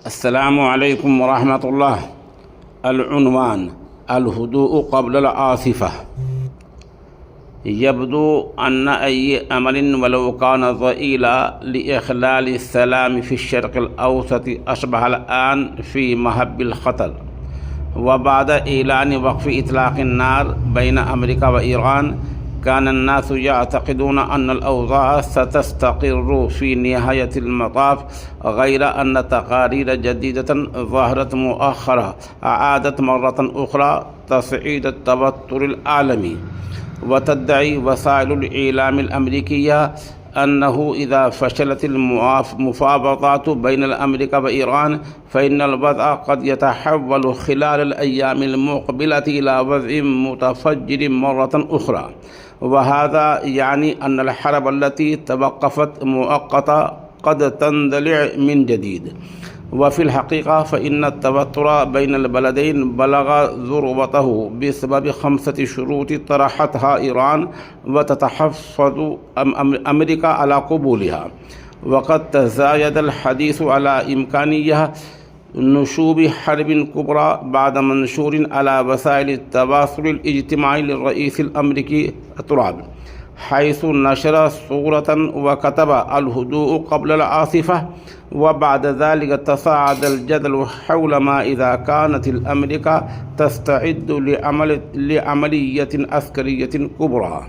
अस्सलामु अलैकुम वरहमतुल्लाह। अल-उन्वान अल-हुदूअ क़ब्ल अल-आसिफ़ा। यब्दू अन्न अय्य अमलिन वलौ कान ज़ईला लिइख़लाल अस्सलाम फ़ी अश-शर्क़ अल-अवसत अशबह अल-आन फ़ी महब्बिल ख़तल व बाद ऐलान वक़्फ़ इतलाक़ अन्नार बैन अमरीका व ईरान कान अन्नास यअतक़िदून अन्न अल-अवज़ाअ सतस्तक़िर्रु फ़ी निहायतिल मताफ़ ग़ैर अन्न तक़ारीर जदीदतन ज़हरत मुअख़्ख़रा अआदत मर्रतन उख़रा तस्ईद अत-तवत्तुर आलमी व तद्दई वसाइलुल इलाम अल-अमरीकिया अन्नहु इज़ा फ़शलतिल मुफ़ावज़ातु बैन अमरीका व ईरान फ़इन्नल वज़अ क़द यतहव्वलु ख़िलाल अल-अय्यामिल मुक़बिलति इला वज़इन मुतफ़ज्जिरिन मर्रतन उख़रा वहाज़ा यानी अन्नल हर्ब अल्लती तवक़्क़फ़त मुअक्क़ता क़द तंदलिअ मिन जदीद व फ़िल हक़ीक़ा फ़इन्न तवत्तुर बैनल बलदैन बलग़ ज़ुरवतहु बिसबब ख़म्सति शुरूत तरहतहा ईरान व ततहफ़्फ़ज़ु अमरीका अला क़बूलिहा वक़द तज़ायदल हदीसु अला इम्कानिय्यह नुशूबि हर्बिन कुबरा बाद मंशूरिन अला वसाइल तवासुल इज्तिमाई लिर्रईसिल अमरीकी तुराब हैसु नशर सूरतन व कतब अल-हुदूअ क़ब्ल अल-आसिफ़ा व बाद ज़ालिक तसाअदल जदल हौल मा इज़ा कानतिल अमरीका तस्तइद्दु लिअमलिय्यतिन अस्करिय्यतिन कुबरा।